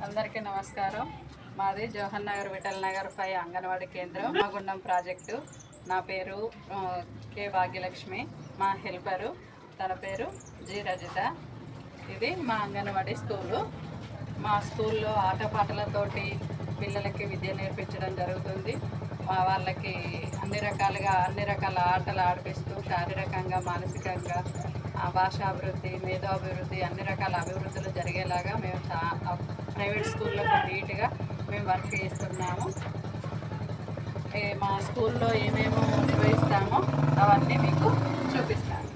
అందరికీ నమస్కారం. మాది జవహర్ నగర్ విఠల్ నగర్ 5 అంగన్వాడీ కేంద్రం మాగుండం ప్రాజెక్టు. నా పేరు కే భాగ్యలక్ష్మి. మా హెల్పరు తన పేరు జి రజిత. ఇది మా అంగన్వాడీ స్కూలు. మా స్కూల్లో ఆటపాటలతోటి పిల్లలకి విద్య నేర్పించడం జరుగుతుంది. వాళ్ళకి అన్ని రకాల ఆటలు ఆడిపిస్తూ శారీరకంగా మానసికంగా భాషాభివృద్ధి మేధాభివృద్ధి అన్ని రకాల అభివృద్ధులు జరిగేలాగా మేము ప్రైవేట్ స్కూళ్ళకు నీట్గా మేము వర్క్ చేస్తున్నాము. మా స్కూల్లో ఏమేమో నిర్వహిస్తామో అవన్నీ మీకు చూపిస్తాను.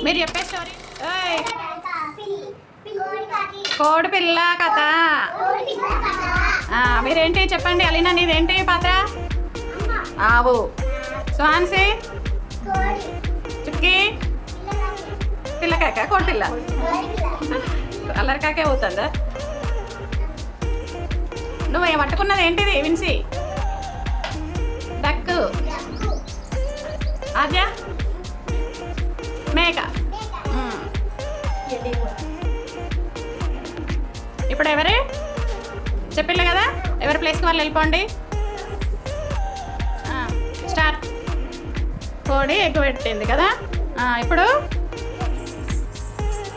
మీరు చెప్పే స్టోరీ కోడి పిల్ల కథ. మీరేంటి చెప్పండి. అలీనా నీదేంటి పాత్ర? ఆవు. స్వాన్సీ చుక్కి పిల్లకాక కోడి పిల్ల అల్లరికాకే అవుతుందా? నువ్వు పట్టుకున్నది ఏంటిది విన్సీ? డక్కు. ఆద్య మేక. ఇప్పుడు ఎవరు చెప్పిల్లు కదా, ఎవరి ప్లేస్కి వాళ్ళు వెళ్ళిపోండి. స్టార్ట్. కోడి ఎగ్గు పెట్టింది కదా, ఇప్పుడు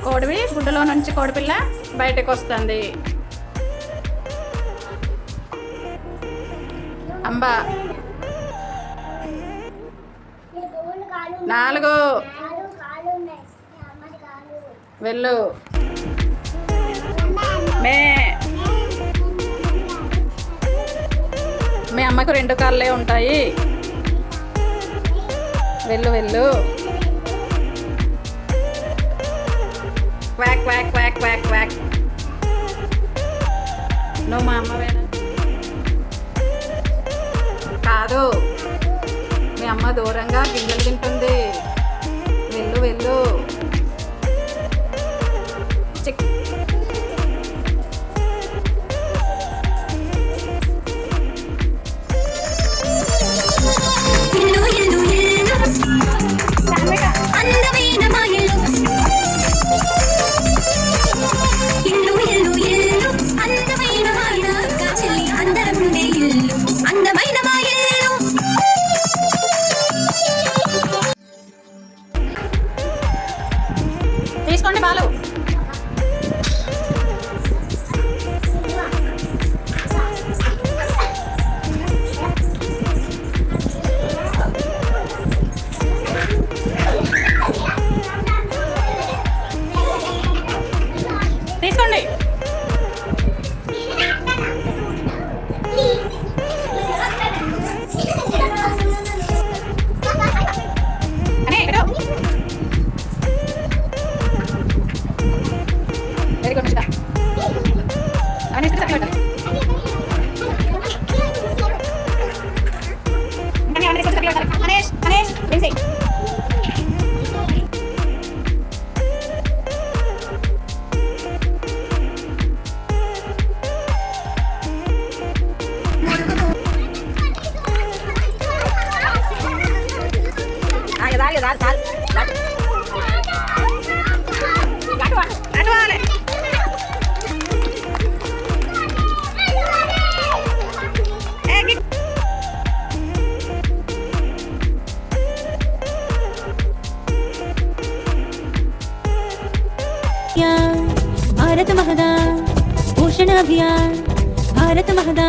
కోడివి గుడ్డలో నుంచి కోడిపిల్ల బయటకు వస్తుంది. అంబా 4 వెళ్ళు. మీ అమ్మకు 2 కాళ్ళే ఉంటాయి. వెళ్ళు వెళ్ళు. Quack quack quack quack quack. నువ్వు మా అమ్మవేనా? కాదు, మీ అమ్మ దూరంగా గింజలు తింటుంది. వెళ్ళు వెళ్ళు. అందమైన మా ఇల్లు భారత మహదా పోషణ అభియాన్ భారత మహదా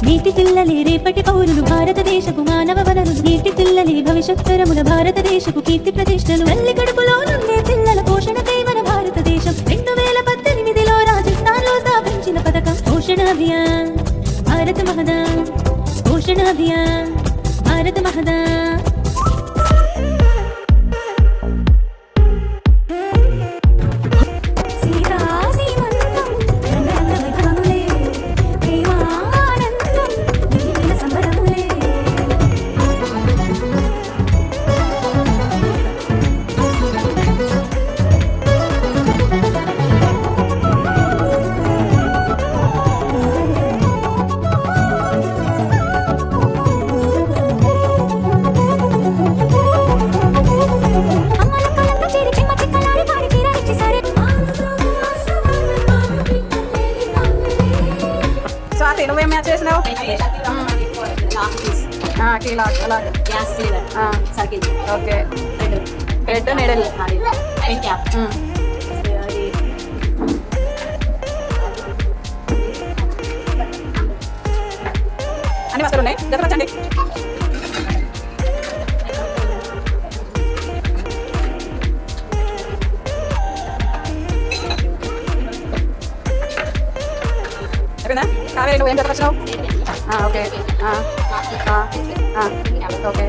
నీటి పిల్లలే రేపటి పౌరులు భారతదేశపు మానవ వనరులు నీటి పిల్లలే భవిష్యత్తరముల భారతదేశపు కీర్తి ప్రతిష్టలు తల్లి కడుపులో నుండే పిల్లల పోషణకై మన భారతదేశం 2018లో రాజస్థాన్ లో స్థాపించిన పథకం పోషణ అభియాన్ భారత మహదా పోషణ అభియాన్ భారత మహదా నువ్వేం మ్యాచ్ చేసినావు gas cylinder circle okay red నెడల్ అన్ని వస్తువులు ఉన్నాయి జతపరచండి కావేరి నువ్వేం జతపరచినావు ఓకే ఓకే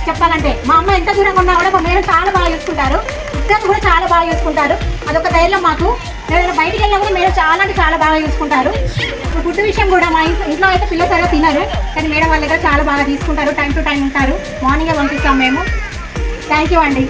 చెప్పాలంటే మా అమ్మ ఎంత దూరంగా ఉన్నా కూడా మా మేడం చాలా బాగా చూసుకుంటారు, ఇద్దరు కూడా చాలా బాగా చూసుకుంటారు. అదొక ధైర్యం మాకు. ఏదైనా బయటికి వెళ్ళినా కూడా మేడం చాలా అంటే చాలా బాగా చూసుకుంటారు. ఫుడ్ విషయం కూడా మా ఇంట్లో అయితే పిల్లలు సరిగా తినరు, కానీ మేడం వాళ్ళ దగ్గర చాలా బాగా తీసుకుంటారు. టైం టు టైం ఉంటారు. మార్నింగే పంపిస్తాం మేము. థ్యాంక్ యూ అండి.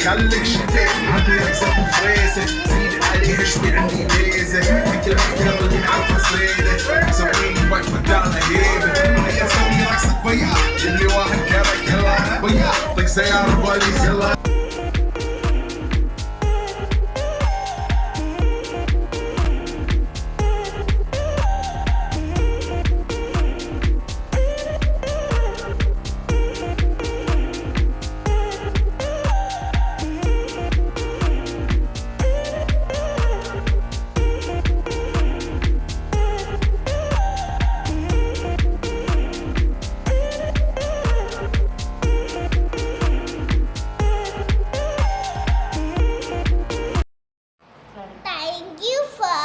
خليك شديد عندي رزق وفريسة زيد عليها شوي عندي ميزة مثل المحترم اللي عارفة صيدة سويني وقفة دارنا هيبة هيا سوي رقصة وياه اللي واحد كرك يلا طق سيارة بوليس يلا. Thank you for